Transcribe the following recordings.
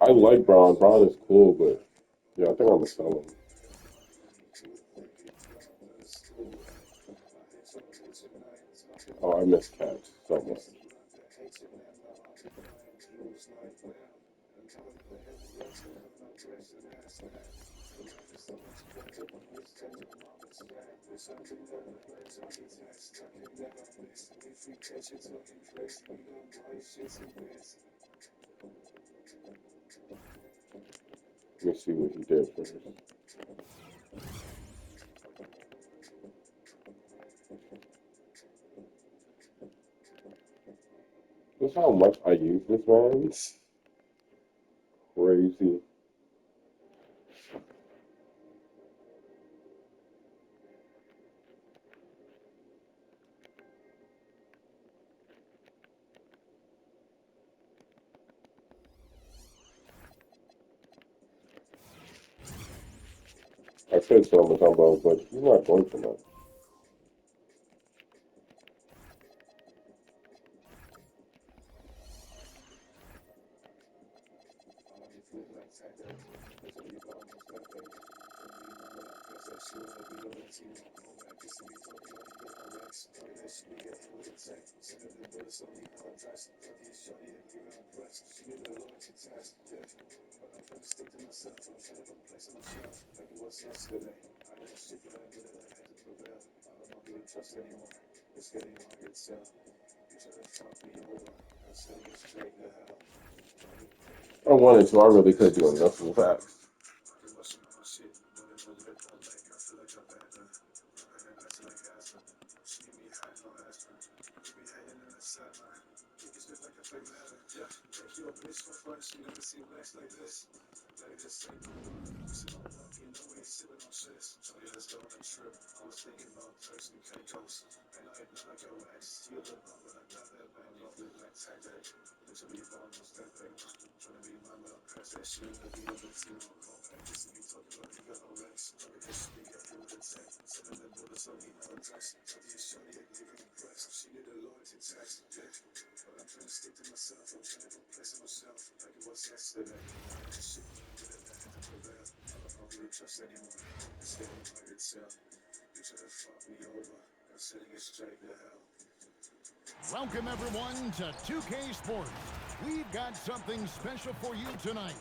I like Braun. Braun is cool, but yeah, I think I'm gonna sell him. Oh, I miss Cats so much. Let me see what he did first. That's how much I use this, man. It's crazy. I could sell him a combo, but he's not going for much. I wanted to. I really could do enough of that. Welcome everyone to 2K Sports. We've got something special for you tonight.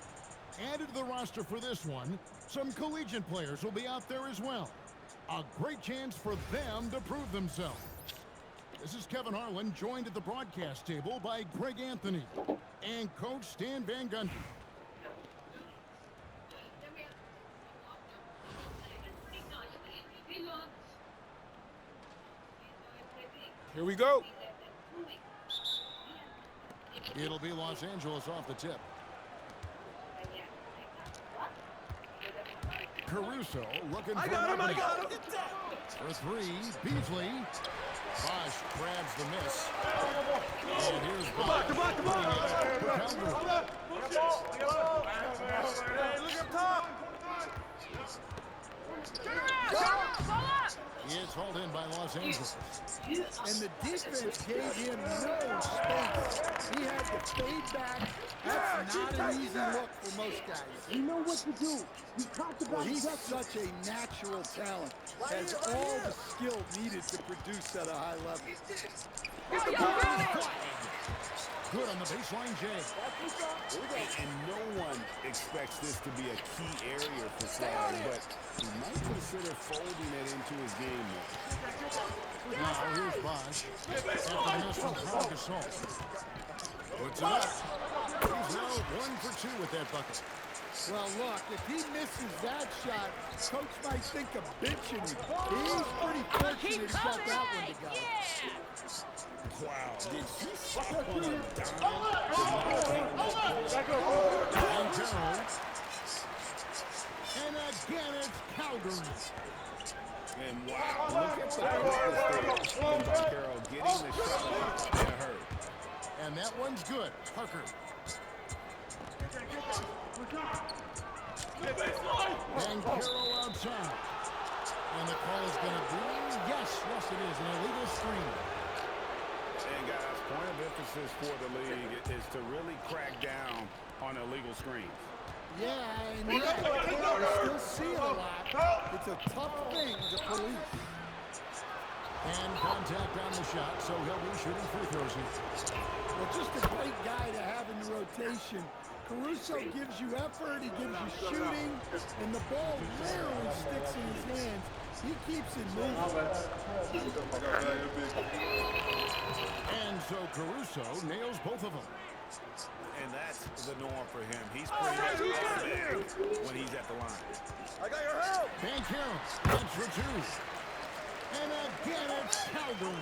Added to the roster for this one, some collegiate players will be out there as well. A great chance for them to prove themselves. This is Kevin Harlan, joined at the broadcast table by Greg Anthony and Coach Stan Van Gundy. Here we go. It'll be Los Angeles off the tip. Caruso looking for an opening. For three, Beasley. Bosch grabs the miss. And here's Bosch. Look up top. It's hauled in by Los Angeles. And the defense gave him no space. He had to fade back. That's not an easy look for most guys. You know what to do. You talked about He's such a natural talent. Has all the skill needed to produce at a high level. Good on the baseline, Jay. And no one expects this to be a key area for Slade, but he might consider folding it into his game more. Now here's Bosch. After the miss from Pau Gasol. Puts it up. He's now 1 for 2 with that bucket. Well, look, if he misses that shot, Coach might think of benching him. He's pretty fortunate he got that one to go. Wow, did she stop on a dime? And again, it's Calgary. And wow, look at the purpose there. Carroll getting the shot in a hurry. And that one's good. Parker. And Carroll outside. And the call is going to be, yes, it is, an illegal screen. And guys, point of emphasis for the league is to really crack down on illegal screens. Yeah, and you still see it a lot. It's a tough thing to police. And contact on the shot, so he'll be shooting free throws here. Well, just a great guy to have in the rotation. Caruso gives you effort, he gives you shooting, and the ball rarely sticks in his hands. He keeps it moving. And so Caruso nails both of them. And that's the norm for him. He's pretty much automatic when he's at the line. I got your help. Van Carroll, that's for two. And again, it's Calvin.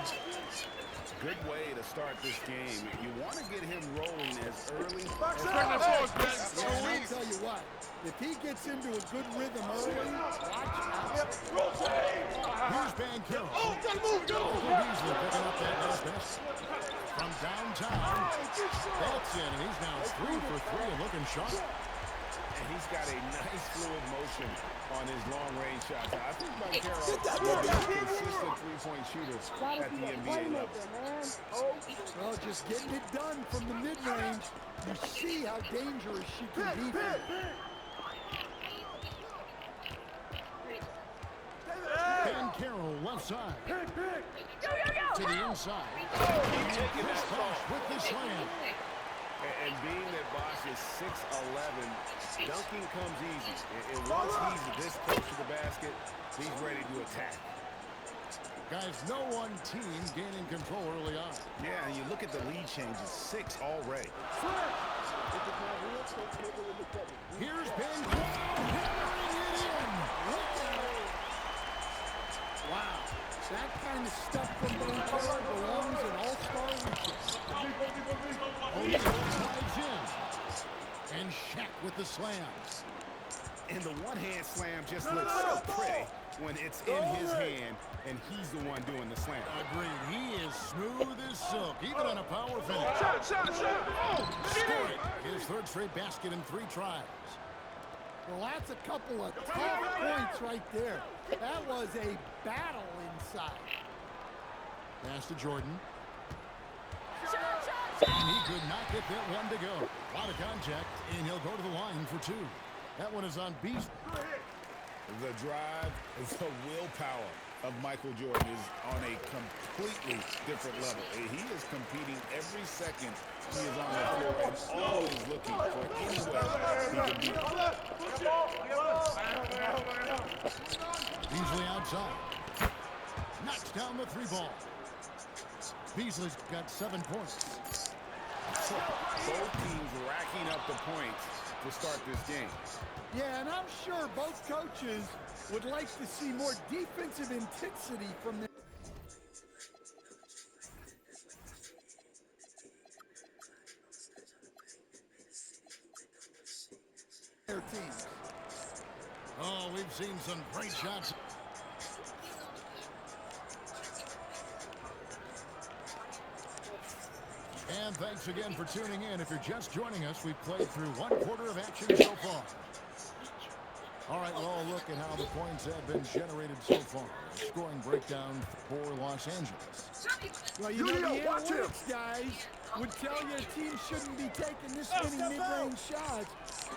Good way to start this game. You want to get him rolling as early as Box possible. out. And I'll tell you what, if he gets into a good rhythm early, watch out. Here's Van Carroll. Michael Beasley picking up that last pass. From downtown, that's in, and he's now 3 for 3 and looking sharp. And he's got a nice fluid motion on his long-range shots. I think Carroll will be a consistent three-point shooter at the NBA level. Well, just getting it done from the mid-range, you see how dangerous she can be. Van Carroll left side. To the inside. Chris Bosh with the slam. And being that Bosh is 6'11", dunking comes easy. And once he's this close to the basket, he's ready to attack. Guys, no one team gaining control early on. Yeah, and you look at the lead changes, 6 already. Here's Ben hammering it in. Wow, that kind of stuff from Banchero belongs in all-star weekend. O'Neal drives in. And Shaq with the slam. And the one-hand slam just looks so pretty when it's in his hand and he's the one doing the slam. Agreed. He is smooth as silk, even on a power finish. Shot. Scoring his third straight basket in 3 tries. Well, that's a couple of tough points right there. That was a battle inside. Pass to Jordan. And he could not get that one to go. A lot of contact, and he'll go to the line for 2. That one is on Beast. The drive, the willpower of Michael Jordan is on a completely different level. He is competing every second he is on the floor and always looking for any way he can beat. Beasley outside. Knocks down the 3 ball. Beasley's got 7 points. Both teams racking up the points to start this game. Yeah, and I'm sure both coaches would like to see more defensive intensity from their teams. Oh, we've seen some great shots. And thanks again for tuning in. If you're just joining us, we've played through 1 quarter of action so far. All right, we'll all look at how the points have been generated so far. Scoring breakdown for Los Angeles. Well, you know, the analytics guys would tell you a team shouldn't be taking this many mid-range shots,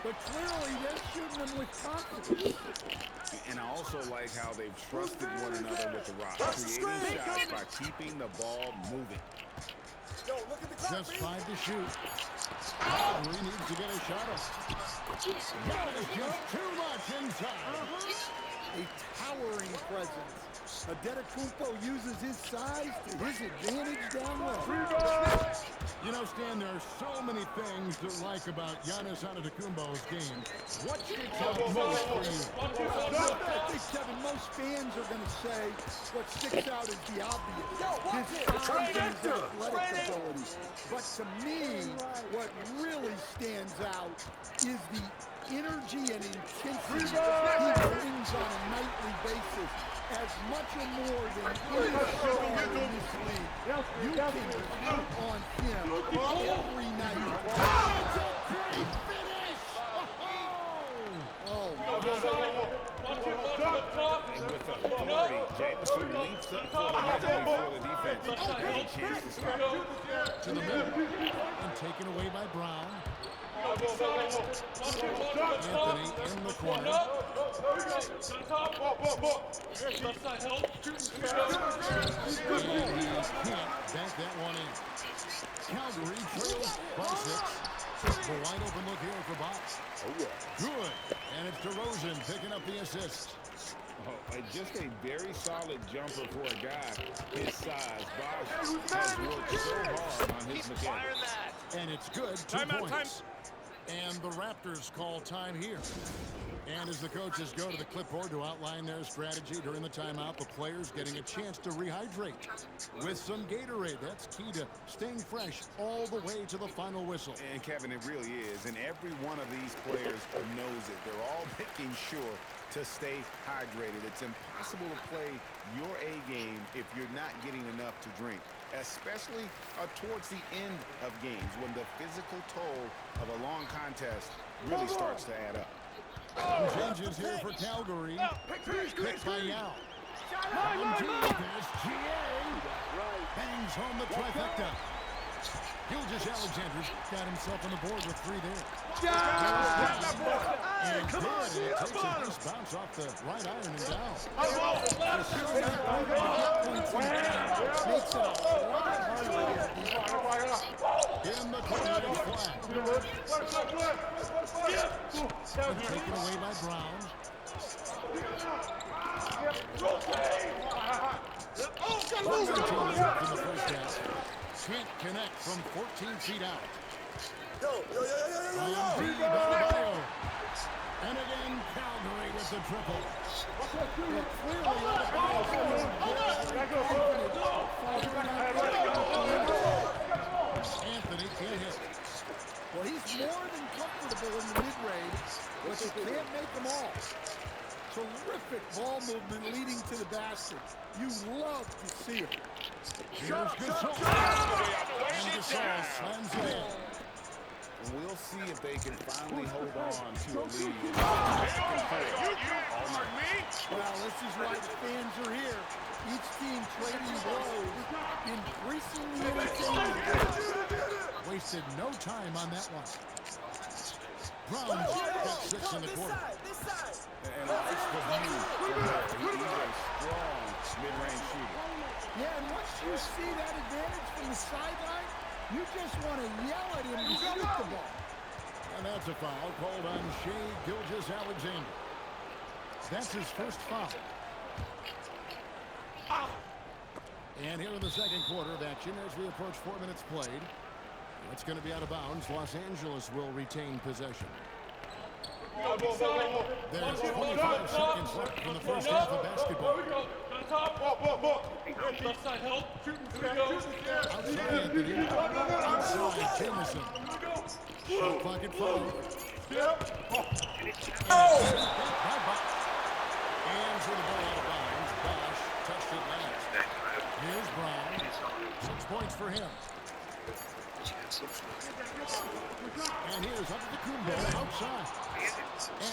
but clearly they're shooting them with confidence. And I also like how they've trusted one another with the rock, creating shots by keeping the ball moving. Just 5 to shoot. Oh, he needs to get a shot off. That is just too much inside. A towering presence. Adetokounmpo uses his size to his advantage down low. You know, Stan, there are so many things to like about Giannis Antetokounmpo's game. What sticks out most for you? I think, Kevin, most fans are going to say what sticks out is the obvious. His size and his athletic ability. But to me, what really stands out is the energy and intensity he brings on a nightly basis. As much or more than any star in this league, you can count on him every night. It's a great finish! Oh, And with authority, Jameson leaps up for the defense. Has a chance to stop. To the middle. And taken away by Brown. Anthony in the corner. And he can't bank that one in. Calgary trails by 6. A wide open look here for Bosch. Good. And it's DeRozan picking up the assist. Oh, just a very solid jumper for a guy his size. Bosch has worked so hard on his mechanics. And it's good. 2 points. And the Raptors call time here. And as the coaches go to the clipboard to outline their strategy during the timeout, the players getting a chance to rehydrate with some Gatorade. That's key to staying fresh all the way to the final whistle. And Kevin, it really is. And every one of these players knows it. They're all making sure to stay hydrated. It's impossible to play your A game if you're not getting enough to drink, especially towards the end of games when the physical toll of a long contest really starts to add up. Some changes here for Calgary. Picked by Yao. On there's GA. Bangs home the trifecta. Gilgeous-Alexander's got himself on the board with 3 there. And good. And it takes a nice bounce off the right iron and down. Makes it a lot harder. In the corner, it's flat. Taken away by Brown. From the first half. Can't connect from 14 feet out. And again, Calgary with the triple. Anthony can't hit. Well, he's more than comfortable in the mid-range, but you can't make them all. Terrific ball movement leading to the basket. You love to see it. Here's Gasol. And Gasol slams it in. We'll see if they can finally hold on to a lead. Well, this is why the fans are here. Each team trading blows, increasingly entertaining. Wasted no time on that one. Brown's got 6 in the quarter. And likes the view from there. He's a strong mid-range shooter. Yeah, and once you see that advantage from the sideline, you just want to yell at him to shoot the ball. And that's a foul called on Shai Gilgeous-Alexander. That's his first foul. And here in the second quarter of action as we approach 4 minutes played. It's going to be out of bounds. Los Angeles will retain possession. There's 25 seconds left in the first half of basketball. Left side help. Outside Anthony. Inside Jamison. Shot clock at 5. Hands with the ball out of bounds. Bosch touched it last. Here's Brown. 6 points for him. And here's up to the Kumbo outside.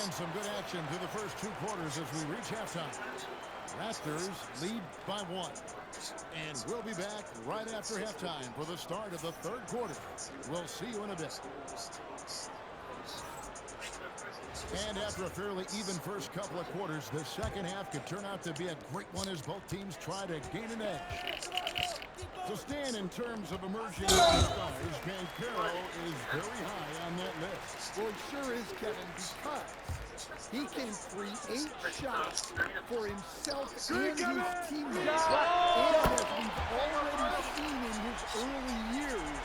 And some good action to the first 2 quarters as we reach halftime. Raptors lead by 1. And we'll be back right after halftime for the start of the 3rd quarter. We'll see you in a bit. And after a fairly even first couple of quarters, the second half could turn out to be a great one as both teams try to gain an edge. To stand in terms of emerging stars, Banchero is very high on that list. Well, it sure is, Kevin, because he can create shots for himself and his teammates. And as we've already seen in his early years,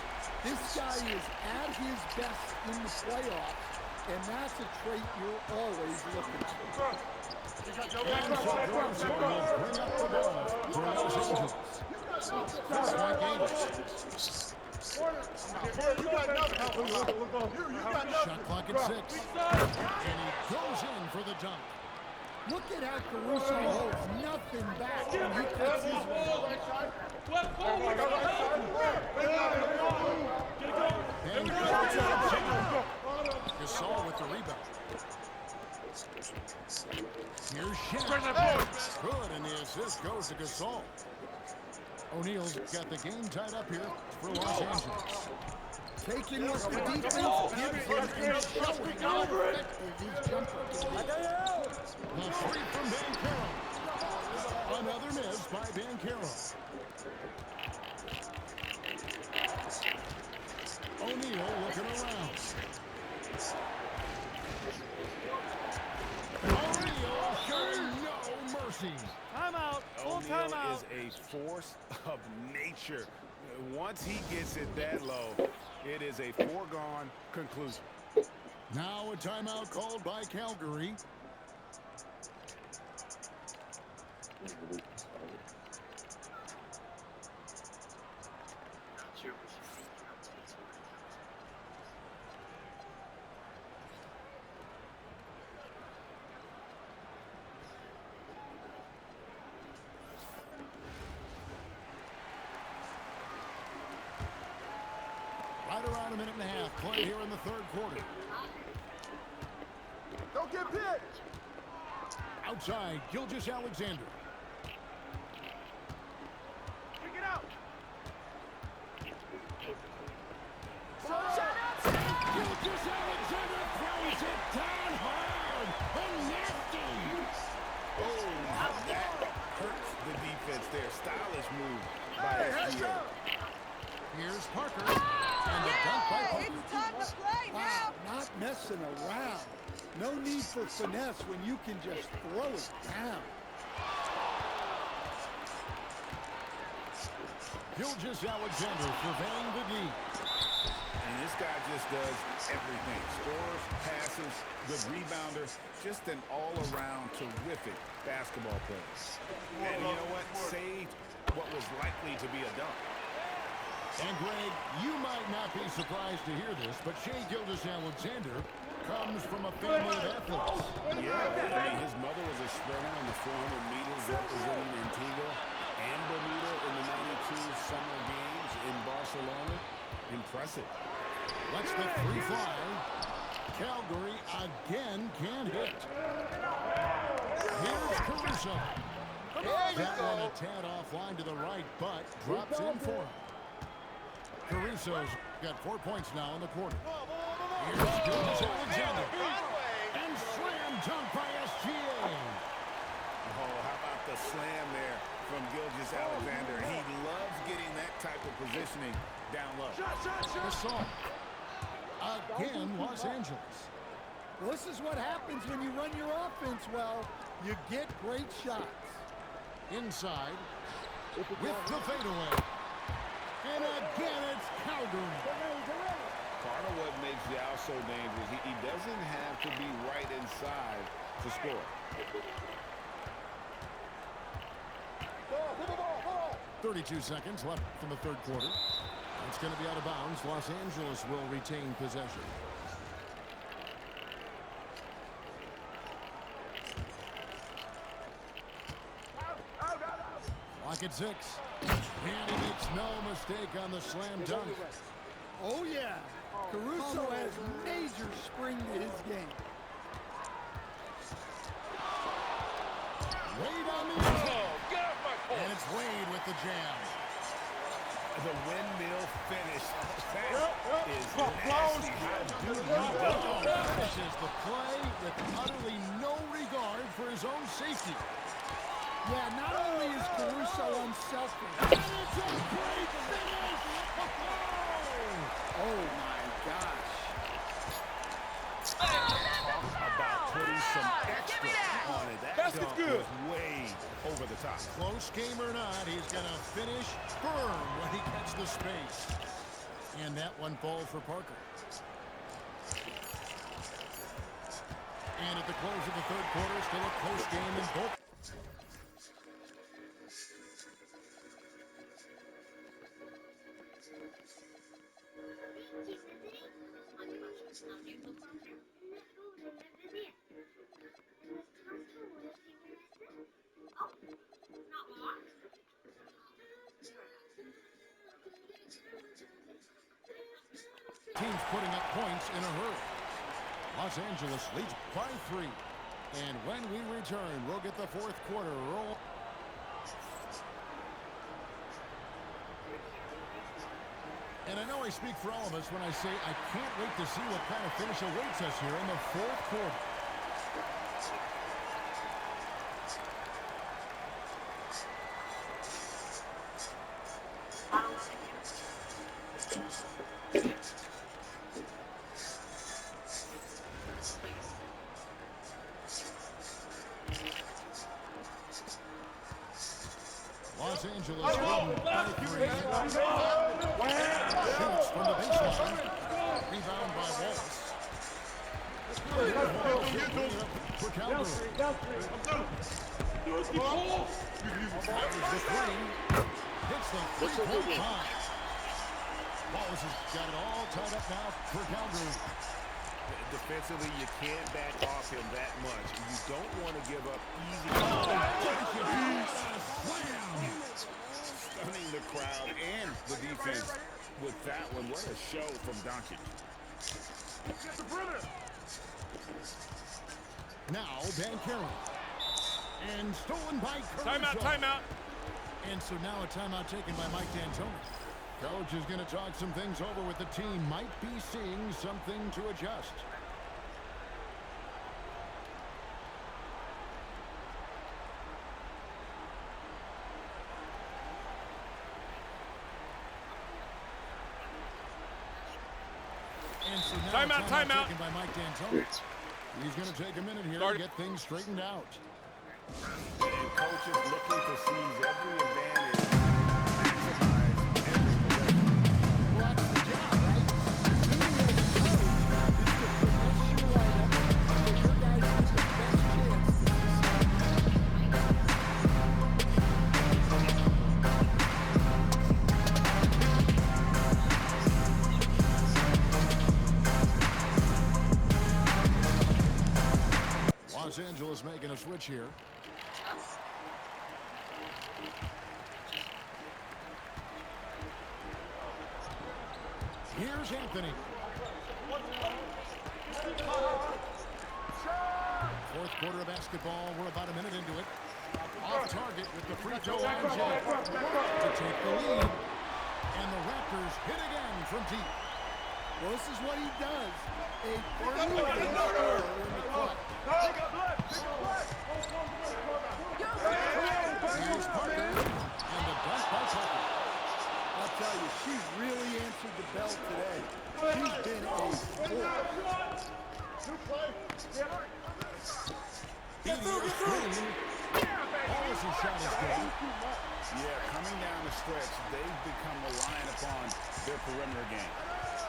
this guy is at his best in the playoffs, and that's a trait you're always looking for. And so Dorsey will bring up the ball for Los Angeles. First point game. Shot clock at 6. And he goes in for the dunk. Look at how Caruso holds nothing back when he puts his Gasol with the rebound. Here's Shaq. Good, and the assist goes to Gasol. O'Neal's got the game tied up here for Los Angeles. Taking what the defense gives him and showing how effective his jumper can be. The three from Bancaro. Another miss by Bancaro. O'Neal looking around. O'Neal showing no mercy. Timeout. Full O'Neal timeout. is a force of nature. Once he gets it that low, it is a foregone conclusion. Now a timeout called by Calgary. Right around a minute and a half play here in the third quarter. Don't get hit. Outside, Gilgeous Alexander. Kick it out. Gilgeous Alexander throws it down hard and nasty. Oh, that hurts the defense there. Stylish move by SGA. Here's Parker. And the dunk by Parker. It's time to play Wow, now. not messing around. No need for finesse when you can just throw it down. Gilgeous Alexander surveying the D. And this guy just does everything. Scores, passes, good rebounder. Just an all-around terrific basketball player. And you know what? Saved what was likely to be a dunk. And Greg, you might not be surprised to hear this, but Shai Gilgeous-Alexander comes from a family of athletes. Yeah, I mean, his mother was a sprinter on the 400 meters representing Antigua and Bermuda in the 92 Summer Games in Barcelona. Impressive. Lets the three fly. Calgary again can't hit. Here's Caruso. That one a tad offline to the right, but drops in for him. Caruso's got 4 points now in the quarter. Here's Gilgeous-Alexander. And slam dunk by SGA. Oh, how about the slam there from Gilgeous-Alexander? He loves getting that type of positioning down low. Gasol. Again, Los Angeles. Well, this is what happens when you run your offense well. You get great shots. Inside with the fadeaway. And again, it's Calgary. Part of what makes Yao so dangerous, he doesn't have to be right inside to score. 32 seconds left from the third quarter. It's going to be out of bounds. Los Angeles will retain possession. Clock at 6. And he makes no mistake on the slam dunk. Oh, yeah. Caruso has major spring to his game. Wade on the inside. And it's Wade with the jam. The windmill finish. That is nasty. How do you do that? Finishes the play with utterly no regard for his own safety. Yeah, not only is Caruso unselfish. And it's a great finish! Oh, my gosh. About putting some extra on it. That dunk was way over the top. Close game or not, he's going to finish firm when he gets the space. And that one falls for Parker. And at the close of the third quarter, still a close game in both. Teams putting up points in a hurry. Los Angeles leads by 3. And when we return, we'll get the fourth quarter roll. And I know I speak for all of us when I say I can't wait to see what kind of finish awaits us here in the fourth quarter. Los Angeles leading by 3. Shoots from the baseline. Rebound by Wallace. For Calgary. Fires the three. Hits the three-point line. Wallace has got it all tied up now for Calgary. Defensively, you can't back off him that much. You don't want to give up easy. Stunning the crowd and the defense with that one. What a show from Doncic. Now, Dan Carroll. And stolen by Caruso. Timeout, timeout. And so now a timeout taken by Mike D'Antoni. Coach is going to talk some things over with the team. Might be seeing something to adjust. And so now Timeout, timeout. taken by Mike D'Antoni. He's going to take a minute here to get things straightened out. And coach is looking to seize every advantage, maximize every possession. Well, that's the job, right? You as a coach is to finesse your lineup so your guys get the best chance to Los Angeles making a switch here. Here's Anthony. Fourth quarter of basketball. We're about a minute into it. Off target with the free throw line jump to take the lead. And the Raptors hit again from deep. Well, this is what he does. A proven scorer in the clutch. Here's Parker. And the dunk by Parker. I'll tell you, she's really answered the bell today. She's been a force. Wallace's shot is good. Yeah, coming down the stretch, they've become reliant upon their perimeter game.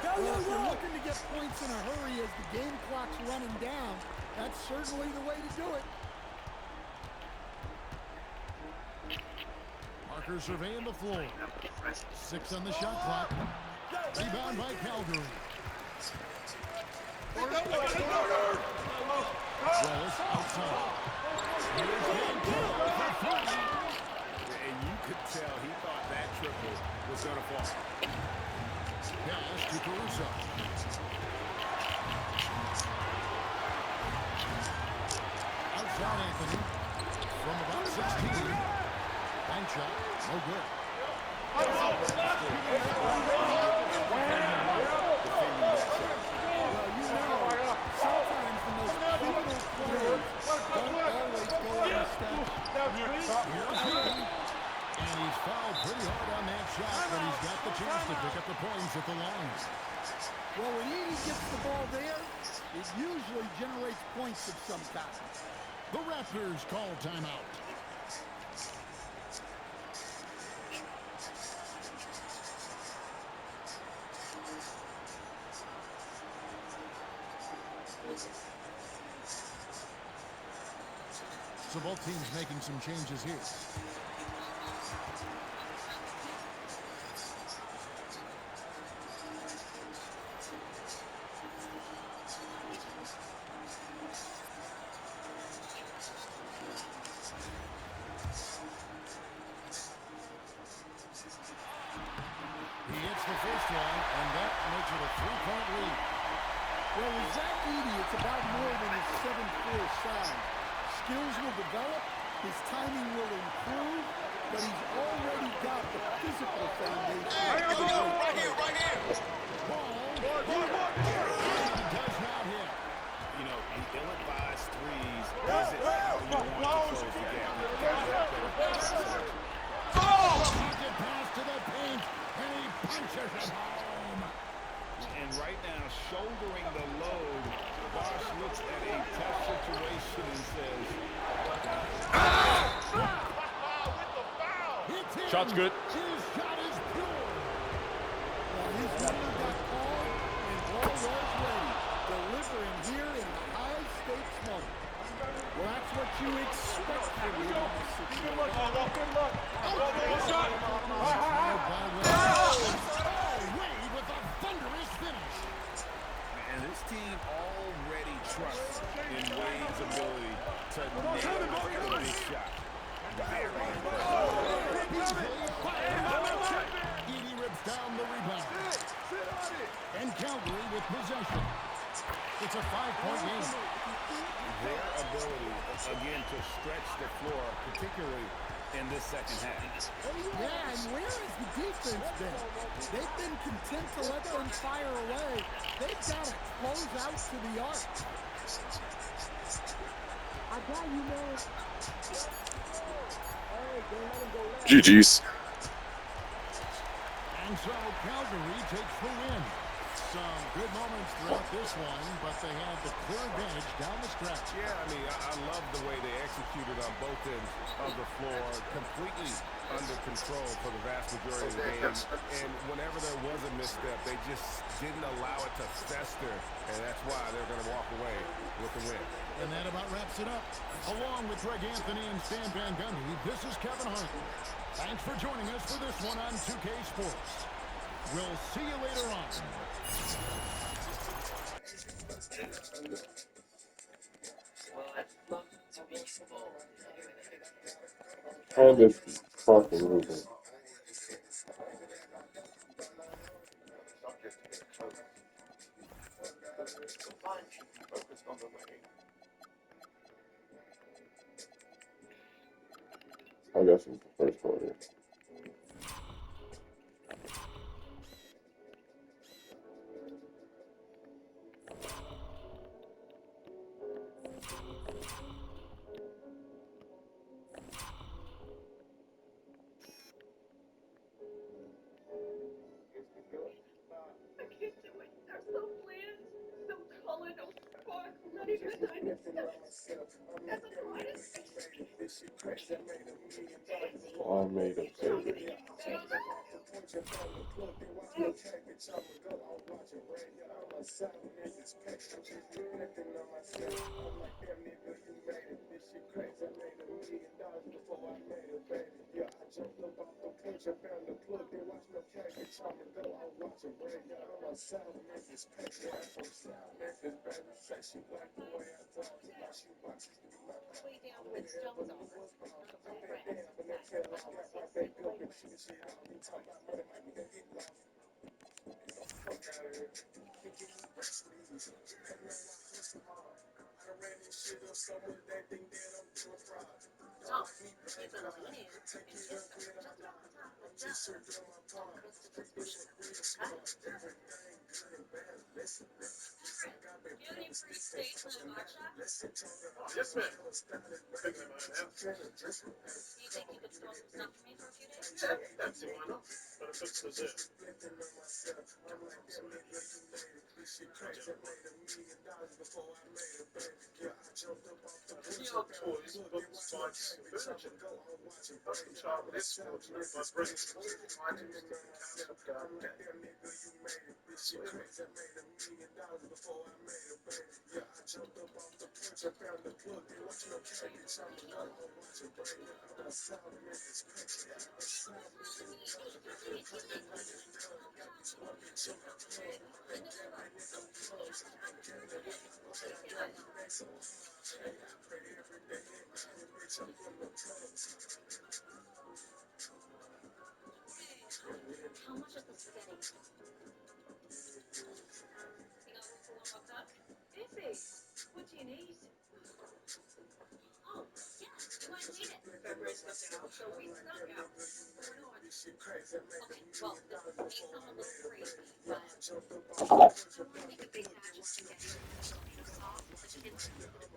Well, if you're looking to get points in a hurry as the game clock's running down, that's certainly the way to do it. Parker surveying the floor. 6 on the shot clock. Rebound by Calgary. Wallace outside. Here's Dan Carroll for 3. And you could tell he thought that triple was going to fall. Pass to Caruso. Outside Anthony. From about 16. Bank shot. No good. Well, you know, sometimes the most pivotal plays don't always go on the steps. And he's fouled pretty hard on that shot, but he's got the chance to pick up the points at the line. Well, when Edie gets the ball there, it usually generates points of some kind. The Raptors call timeout. So both teams making some changes here. He hits the first one, and that makes it a 3-point lead. Well, with Zach Edey, it's about more than his 7'4" size. Skills will develop, his timing will improve, but he's already got the physical foundation. Hey, here we go. Right here, right here. He does not hit. You know, the ill-advised threes isn't how you want to close the gap. You gotta have better shot selection. Pocket pass to the paint, and he punches it home. And right now, shouldering the load, Bosch looks at a tough situation and says, Shot's good. His shot is pure. Well, his number got called, and ball was ready, delivering here in the high-stakes moment. Well, that's what you expect from him in this situation. Wade with a thunderous finish. and this team already trusts in Wade's ability to nail the big shot. Very impressive. Edie rips down the rebound. And Calgary with possession. It's a 5-point game. Their ability, again, to stretch the floor, particularly in this second half. Yeah, and where has the defense been? They've been content to let them fire away. They've got to close out to the arc. I got you, man. GG's. And so Calgary takes the win. Some good moments throughout this one, but they had the clear advantage down the stretch. Yeah, I mean, I love the way they executed on both ends of the floor, completely under control for the vast majority of the game. And whenever there was a misstep, they just didn't allow it to fester, and that's why they're going to walk away with the win. And that about wraps it up. Along with Greg Anthony and Stan Van Gundy, this is Kevin Hart. Thanks for joining us for this one on 2K Sports. We'll see you later on. How this fucking moving? I guess it's the first quarter. I can't do it. They're so bland, no color, no spark, not even a diamond step. As an artist, I made a way down with stones over. Oh, you've been leaning and kissing just on top of Christopher's bushes. You have any free steaks and a vodka? Yes, ma'am. Thinking about it now. Do you think you could store some stuff for me for a few days? Yeah, that's why not? But if it's legit. Young toys, books, bikes, furniture. Custom Japanese sports, my brings items to the castle garden. How much is the spaghetti? You got room for one more cup? Easy. What do you need? Oh, yeah, you might need it. risk of down. So we snuck out. We're not. Okay, well, the pace I'm a little crazy, but I want to make a big match to get into the Showdown Loss. The kids are